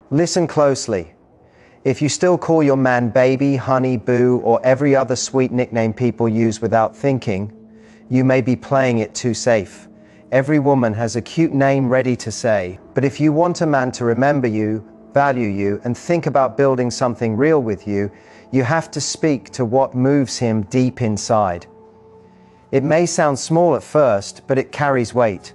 Listen closely. If you still call your man baby, honey, boo, or every other sweet nickname people use without thinking, you may be playing it too safe. Every woman has a cute name ready to say, but if you want a man to remember you, value you, and think about building something real with you, you have to speak to what moves him deep inside. It may sound small at first, but it carries weight.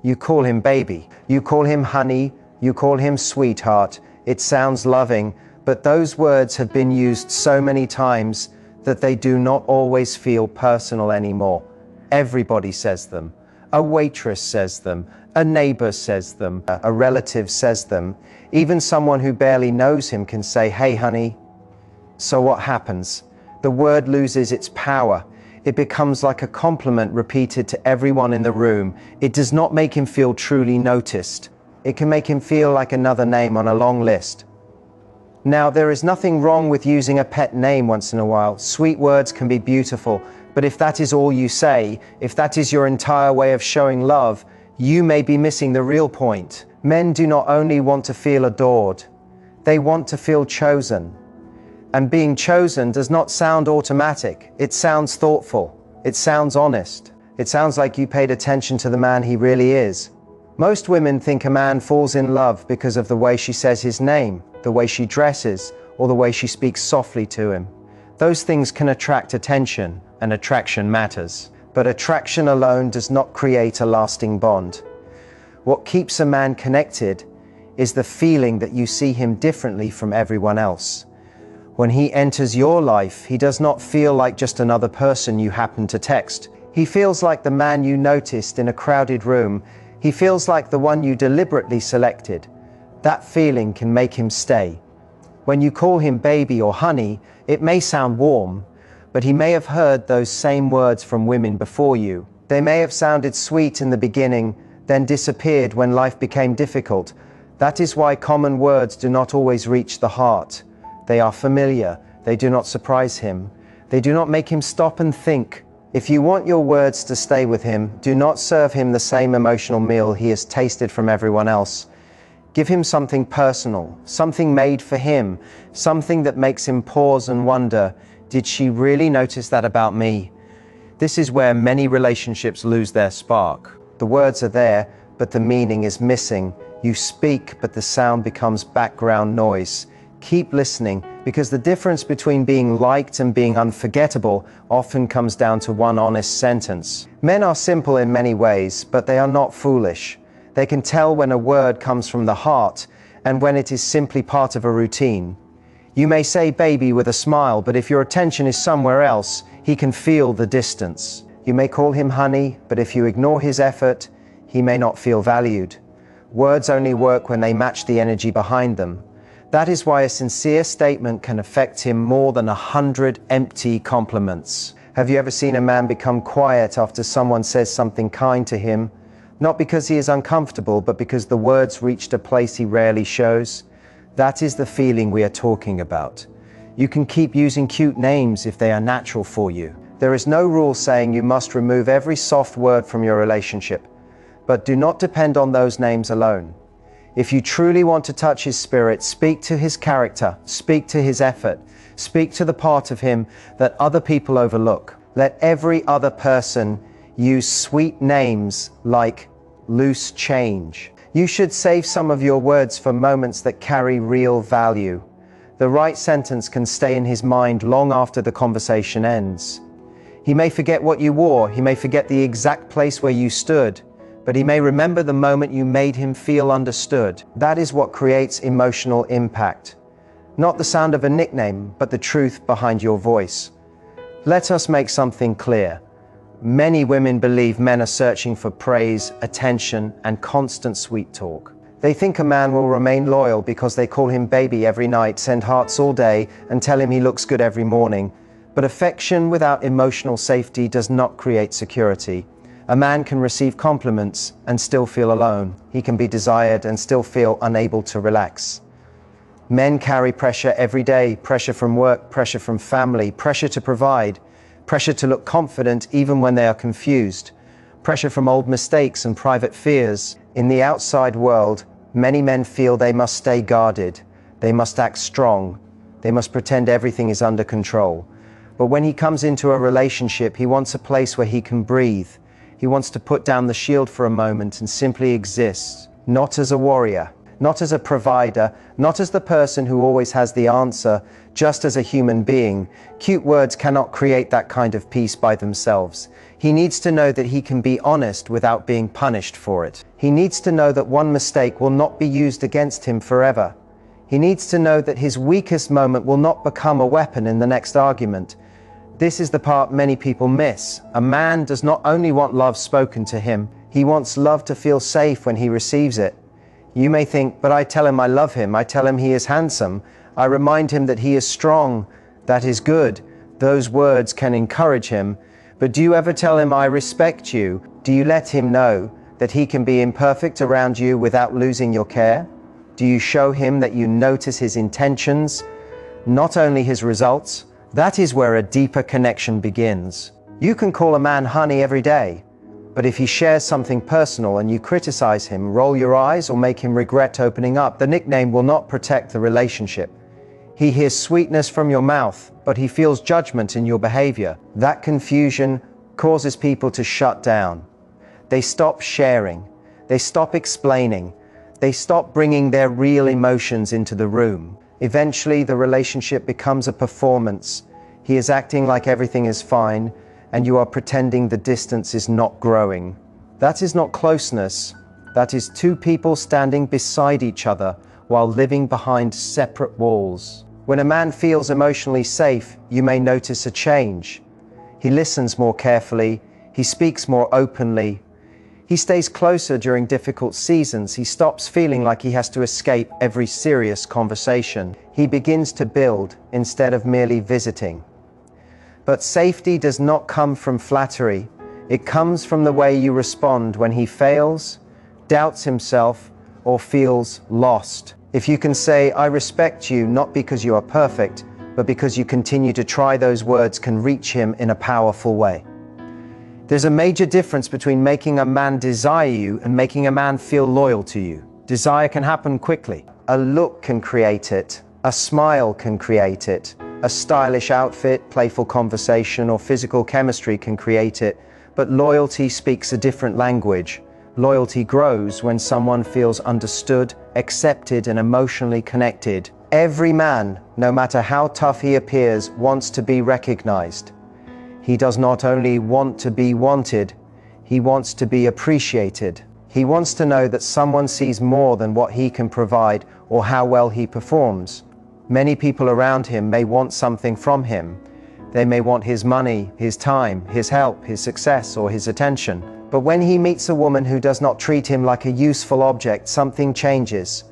You call him baby, you call him honey, you call him sweetheart. It sounds loving, but those words have been used so many times that they do not always feel personal anymore. Everybody says them. A waitress says them. A neighbor says them. A relative says them. Even someone who barely knows him can say, "Hey, honey." So what happens? The word loses its power. It becomes like a compliment repeated to everyone in the room. It does not make him feel truly noticed. It can make him feel like another name on a long list. Now, there is nothing wrong with using a pet name once in a while. Sweet words can be beautiful, but if that is all you say, if that is your entire way of showing love, you may be missing the real point. Men do not only want to feel adored, they want to feel chosen. And being chosen does not sound automatic. It sounds thoughtful. It sounds honest. It sounds like you paid attention to the man he really is. Most women think a man falls in love because of the way she says his name, the way she dresses, or the way she speaks softly to him. Those things can attract attention, and attraction matters. But attraction alone does not create a lasting bond. What keeps a man connected is the feeling that you see him differently from everyone else. When he enters your life, he does not feel like just another person you happen to text. He feels like the man you noticed in a crowded room. He feels like the one you deliberately selected. That feeling can make him stay. When you call him baby or honey, it may sound warm, but he may have heard those same words from women before you. They may have sounded sweet in the beginning, then disappeared when life became difficult. That is why common words do not always reach the heart. They are familiar. They do not surprise him. They do not make him stop and think. If you want your words to stay with him, do not serve him the same emotional meal he has tasted from everyone else. Give him something personal, something made for him, something that makes him pause and wonder, did she really notice that about me? This is where many relationships lose their spark. The words are there, but the meaning is missing. You speak, but the sound becomes background noise. Keep listening, because the difference between being liked and being unforgettable often comes down to one honest sentence. Men are simple in many ways, but they are not foolish. They can tell when a word comes from the heart and when it is simply part of a routine. You may say baby with a smile, but if your attention is somewhere else, he can feel the distance. You may call him honey, but if you ignore his effort, he may not feel valued. Words only work when they match the energy behind them. That is why a sincere statement can affect him more than 100 empty compliments. Have you ever seen a man become quiet after someone says something kind to him? Not because he is uncomfortable, but because the words reached a place he rarely shows. That is the feeling we are talking about. You can keep using cute names if they are natural for you. There is no rule saying you must remove every soft word from your relationship, but do not depend on those names alone. If you truly want to touch his spirit, speak to his character, speak to his effort, speak to the part of him that other people overlook. Let every other person use sweet names like loose change. You should save some of your words for moments that carry real value. The right sentence can stay in his mind long after the conversation ends. He may forget what you wore, he may forget the exact place where you stood, but he may remember the moment you made him feel understood. That is what creates emotional impact. Not the sound of a nickname, but the truth behind your voice. Let us make something clear. Many women believe men are searching for praise, attention, and constant sweet talk. They think a man will remain loyal because they call him baby every night, send hearts all day, and tell him he looks good every morning. But affection without emotional safety does not create security. A man can receive compliments and still feel alone. He can be desired and still feel unable to relax. Men carry pressure every day, pressure from work, pressure from family, pressure to provide, pressure to look confident even when they are confused, pressure from old mistakes and private fears. In the outside world, Many men feel they must stay guarded, they must act strong, they must pretend everything is under control. But when he comes into a relationship, he wants a place where he can breathe. He wants to put down the shield for a moment and simply exist, not as a warrior, not as a provider, not as the person who always has the answer, just as a human being. Cute words cannot create that kind of peace by themselves. He needs to know that he can be honest without being punished for it. He needs to know that one mistake will not be used against him forever. He needs to know that his weakest moment will not become a weapon in the next argument. This is the part many people miss. A man does not only want love spoken to him, he wants love to feel safe when he receives it. You may think, but I tell him I love him, I tell him he is handsome, I remind him that he is strong, that is good. Those words can encourage him, but do you ever tell him I respect you? Do you let him know that he can be imperfect around you without losing your care? Do you show him that you notice his intentions, not only his results? That is where a deeper connection begins. You can call a man honey every day, but if he shares something personal and you criticize him, roll your eyes, or make him regret opening up, the nickname will not protect the relationship. He hears sweetness from your mouth, but he feels judgment in your behavior. That confusion causes people to shut down. They stop sharing. They stop explaining. They stop bringing their real emotions into the room. Eventually, the relationship becomes a performance. He is acting like everything is fine, and you are pretending the distance is not growing. That is not closeness. That is two people standing beside each other while living behind separate walls. When a man feels emotionally safe, you may notice a change. He listens more carefully. He speaks more openly. He stays closer during difficult seasons. He stops feeling like he has to escape every serious conversation. He begins to build instead of merely visiting. But safety does not come from flattery. It comes from the way you respond when he fails, doubts himself, or feels lost. If you can say, I respect you, not because you are perfect, but because you continue to try, those words can reach him in a powerful way. There's a major difference between making a man desire you and making a man feel loyal to you. Desire can happen quickly. A look can create it. A smile can create it. A stylish outfit, playful conversation, or physical chemistry can create it. But loyalty speaks a different language. Loyalty grows when someone feels understood, accepted, and emotionally connected. Every man, no matter how tough he appears, wants to be recognized. He does not only want to be wanted, he wants to be appreciated. He wants to know that someone sees more than what he can provide or how well he performs. Many people around him may want something from him. They may want his money, his time, his help, his success, or his attention. But when he meets a woman who does not treat him like a useful object, something changes.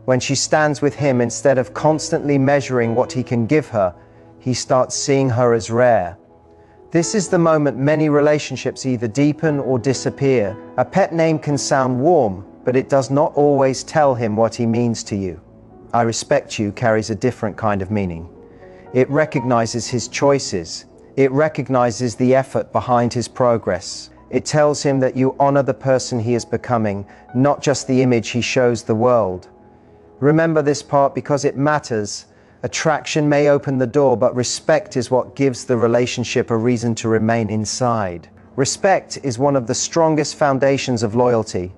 When she stands with him instead of constantly measuring what he can give her, he starts seeing her as rare. This is the moment many relationships either deepen or disappear. A pet name can sound warm, but it does not always tell him what he means to you. I respect you carries a different kind of meaning. It recognizes his choices. It recognizes the effort behind his progress. It tells him that you honor the person he is becoming, not just the image he shows the world. Remember this part because it matters. Attraction may open the door, but respect is what gives the relationship a reason to remain inside. Respect is one of the strongest foundations of loyalty.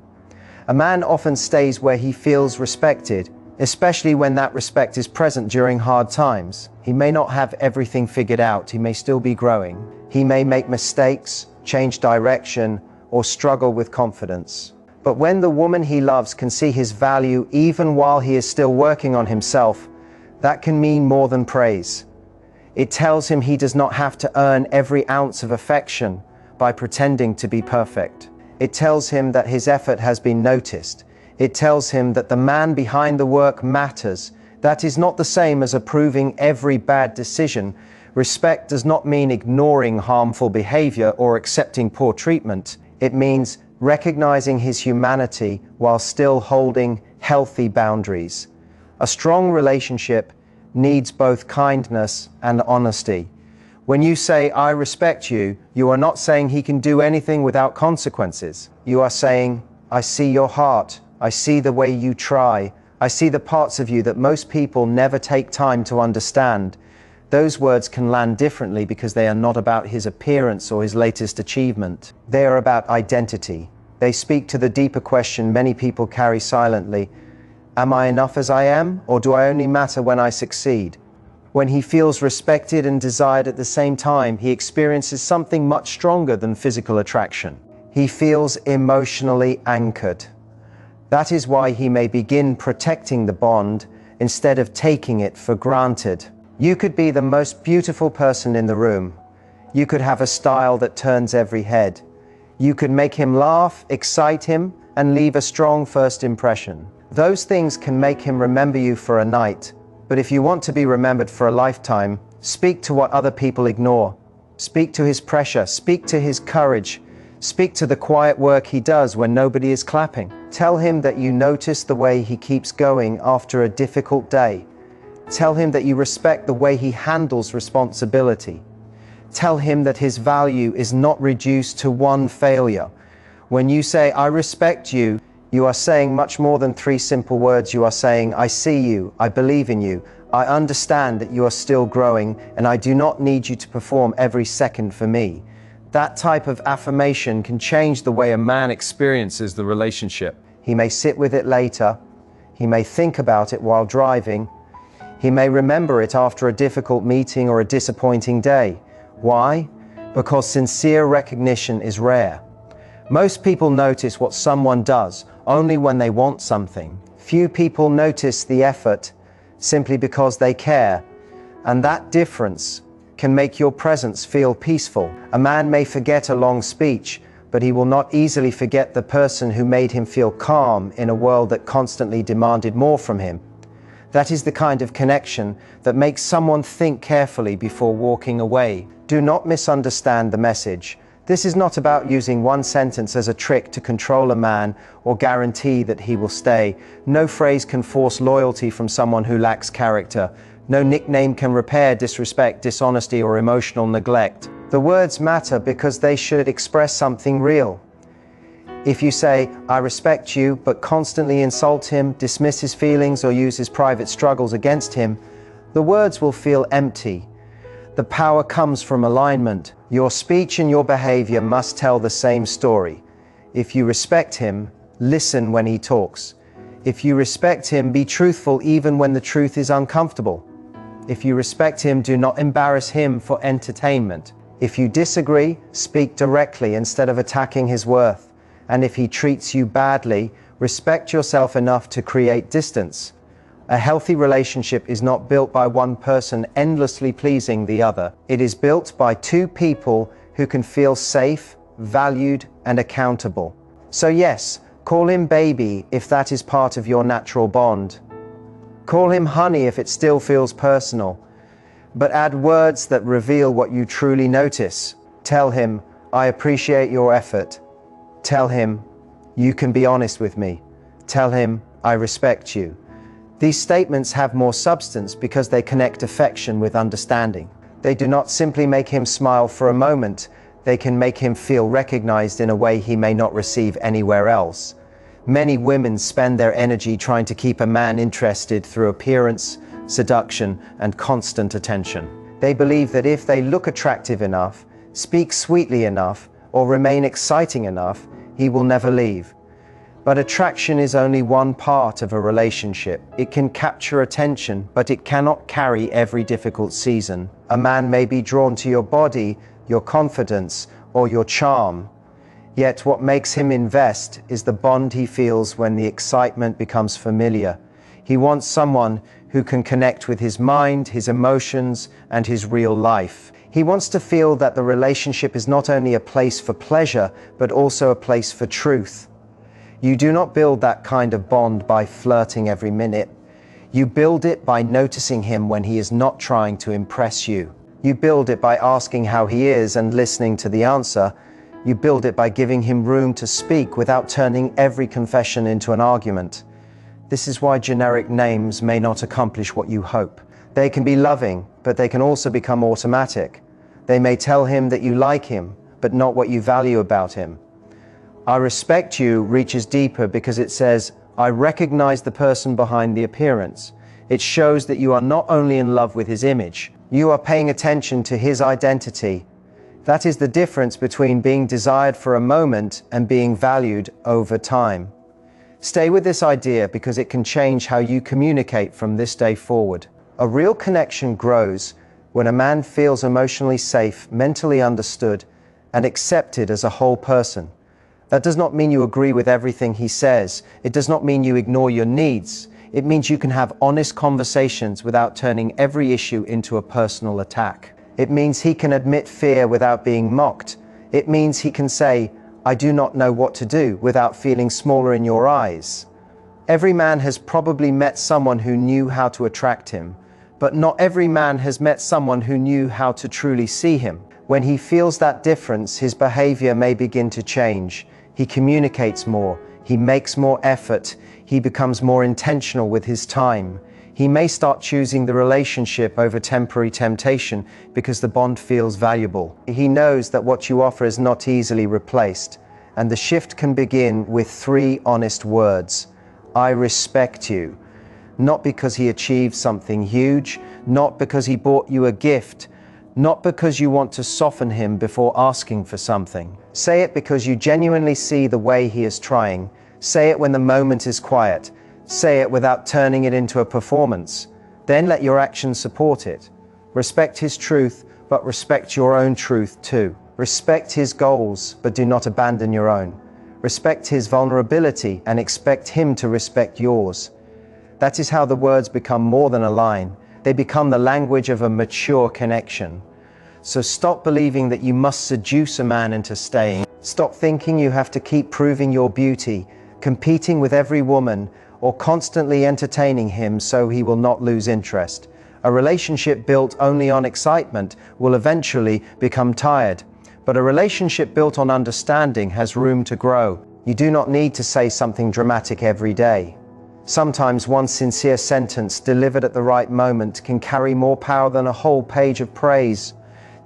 A man often stays where he feels respected, especially when that respect is present during hard times. He may not have everything figured out. He may still be growing. He may make mistakes, change direction, or struggle with confidence. But when the woman he loves can see his value even while he is still working on himself, that can mean more than praise. It tells him he does not have to earn every ounce of affection by pretending to be perfect. It tells him that his effort has been noticed. It tells him that the man behind the work matters. That is not the same as approving every bad decision. Respect does not mean ignoring harmful behavior or accepting poor treatment. It means recognizing his humanity while still holding healthy boundaries. A strong relationship needs both kindness and honesty. When you say, I respect you, you are not saying he can do anything without consequences. You are saying, I see your heart, I see the way you try. I see the parts of you that most people never take time to understand. Those words can land differently because they are not about his appearance or his latest achievement. They are about identity. They speak to the deeper question many people carry silently. Am I enough as I am, or do I only matter when I succeed? When he feels respected and desired at the same time, he experiences something much stronger than physical attraction. He feels emotionally anchored. That is why he may begin protecting the bond instead of taking it for granted. You could be the most beautiful person in the room. You could have a style that turns every head. You could make him laugh, excite him, and leave a strong first impression. Those things can make him remember you for a night, but if you want to be remembered for a lifetime, speak to what other people ignore. Speak to his pressure, speak to his courage, speak to the quiet work he does when nobody is clapping. Tell him that you notice the way he keeps going after a difficult day. Tell him that you respect the way he handles responsibility. Tell him that his value is not reduced to one failure. When you say, I respect you, you are saying much more than 3 simple words. You are saying, I see you, I believe in you, I understand that you are still growing, and I do not need you to perform every second for me. That type of affirmation can change the way a man experiences the relationship. He may sit with it later. He may think about it while driving. He may remember it after a difficult meeting or a disappointing day. Why? Because sincere recognition is rare. Most people notice what someone does only when they want something. Few people notice the effort simply because they care, and that difference can make your presence feel peaceful. A man may forget a long speech, but he will not easily forget the person who made him feel calm in a world that constantly demanded more from him. That is the kind of connection that makes someone think carefully before walking away. Do not misunderstand the message. This is not about using one sentence as a trick to control a man or guarantee that he will stay. No phrase can force loyalty from someone who lacks character. No nickname can repair disrespect, dishonesty, or emotional neglect. The words matter because they should express something real. If you say, I respect you, but constantly insult him, dismiss his feelings, or use his private struggles against him, the words will feel empty. The power comes from alignment. Your speech and your behavior must tell the same story. If you respect him, listen when he talks. If you respect him, be truthful even when the truth is uncomfortable. If you respect him, do not embarrass him for entertainment. If you disagree, speak directly instead of attacking his worth. And if he treats you badly, respect yourself enough to create distance. A healthy relationship is not built by one person endlessly pleasing the other. It is built by 2 people who can feel safe, valued, and accountable. So yes, call him baby if that is part of your natural bond. Call him honey if it still feels personal. But add words that reveal what you truly notice. Tell him, I appreciate your effort. Tell him, you can be honest with me. Tell him, I respect you. These statements have more substance because they connect affection with understanding. They do not simply make him smile for a moment. They can make him feel recognized in a way he may not receive anywhere else. Many women spend their energy trying to keep a man interested through appearance, seduction, and constant attention. They believe that if they look attractive enough, speak sweetly enough, or remain exciting enough, he will never leave. But attraction is only one part of a relationship. It can capture attention, but it cannot carry every difficult season. A man may be drawn to your body, your confidence, or your charm. Yet what makes him invest is the bond he feels when the excitement becomes familiar. He wants someone who can connect with his mind, his emotions, and his real life. He wants to feel that the relationship is not only a place for pleasure, but also a place for truth. You do not build that kind of bond by flirting every minute. You build it by noticing him when he is not trying to impress you. You build it by asking how he is and listening to the answer. You build it by giving him room to speak without turning every confession into an argument. This is why generic names may not accomplish what you hope. They can be loving, but they can also become automatic. They may tell him that you like him, but not what you value about him. I respect you reaches deeper because it says, I recognize the person behind the appearance. It shows that you are not only in love with his image, you are paying attention to his identity. That is the difference between being desired for a moment and being valued over time. Stay with this idea because it can change how you communicate from this day forward. A real connection grows when a man feels emotionally safe, mentally understood, and accepted as a whole person. That does not mean you agree with everything he says. It does not mean you ignore your needs. It means you can have honest conversations without turning every issue into a personal attack. It means he can admit fear without being mocked. It means he can say, "I do not know what to do," without feeling smaller in your eyes. Every man has probably met someone who knew how to attract him, but not every man has met someone who knew how to truly see him. When he feels that difference, his behavior may begin to change. He communicates more, he makes more effort, he becomes more intentional with his time. He may start choosing the relationship over temporary temptation because the bond feels valuable. He knows that what you offer is not easily replaced, and the shift can begin with 3 honest words. I respect you. Not because he achieved something huge, not because he bought you a gift, not because you want to soften him before asking for something. Say it because you genuinely see the way he is trying. Say it when the moment is quiet. Say it without turning it into a performance. Then let your actions support it. Respect his truth, but respect your own truth too. Respect his goals, but do not abandon your own. Respect his vulnerability and expect him to respect yours. That is how the words become more than a line. They become the language of a mature connection. So stop believing that you must seduce a man into staying. Stop thinking you have to keep proving your beauty, competing with every woman, or constantly entertaining him so he will not lose interest. A relationship built only on excitement will eventually become tired. But a relationship built on understanding has room to grow. You do not need to say something dramatic every day. Sometimes one sincere sentence delivered at the right moment can carry more power than a whole page of praise.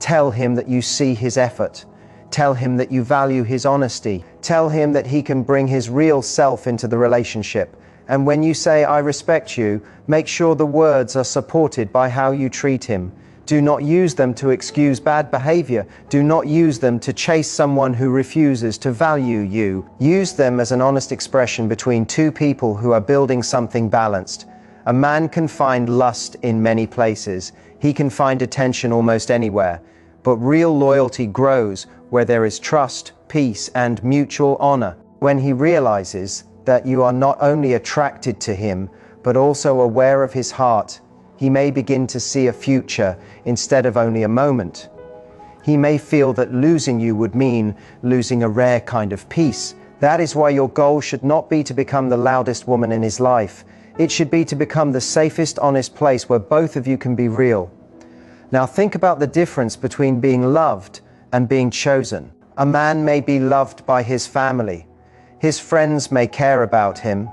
Tell him that you see his effort. Tell him that you value his honesty. Tell him that he can bring his real self into the relationship. And when you say, "I respect you," make sure the words are supported by how you treat him. Do not use them to excuse bad behavior. Do not use them to chase someone who refuses to value you. Use them as an honest expression between 2 people who are building something balanced. A man can find lust in many places. He can find attention almost anywhere. But real loyalty grows where there is trust, peace, and mutual honor. When he realizes that you are not only attracted to him, but also aware of his heart, he may begin to see a future instead of only a moment. He may feel that losing you would mean losing a rare kind of peace. That is why your goal should not be to become the loudest woman in his life. It should be to become the safest, honest place where both of you can be real. Now think about the difference between being loved and being chosen. A man may be loved by his family. His friends may care about him.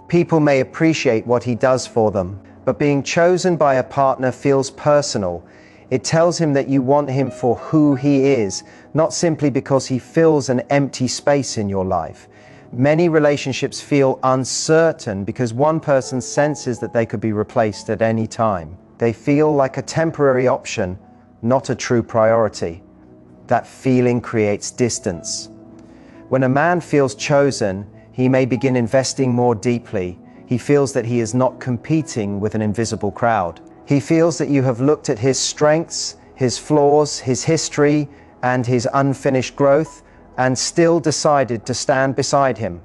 People may appreciate what he does for them. But being chosen by a partner feels personal. It tells him that you want him for who he is, not simply because he fills an empty space in your life. Many relationships feel uncertain because one person senses that they could be replaced at any time. They feel like a temporary option, not a true priority. That feeling creates distance. When a man feels chosen, he may begin investing more deeply. He feels that he is not competing with an invisible crowd. He feels that you have looked at his strengths, his flaws, his history, and his unfinished growth, and still decided to stand beside him.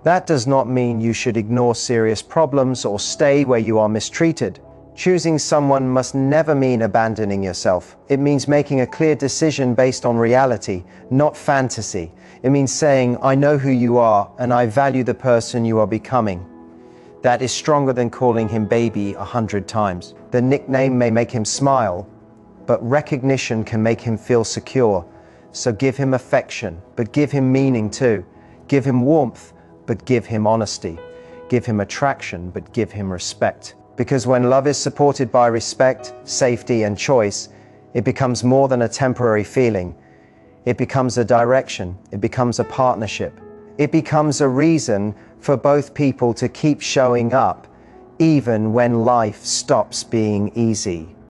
That does not mean you should ignore serious problems or stay where you are mistreated. Choosing someone must never mean abandoning yourself. It means making a clear decision based on reality, not fantasy. It means saying, "I know who you are, and I value the person you are becoming." That is stronger than calling him baby 100 times. The nickname may make him smile, but recognition can make him feel secure. So give him affection, but give him meaning too. Give him warmth, but give him honesty. Give him attraction, but give him respect. Because when love is supported by respect, safety, and choice, it becomes more than a temporary feeling. It becomes a direction. It becomes a partnership. It becomes a reason for both people to keep showing up, even when life stops being easy.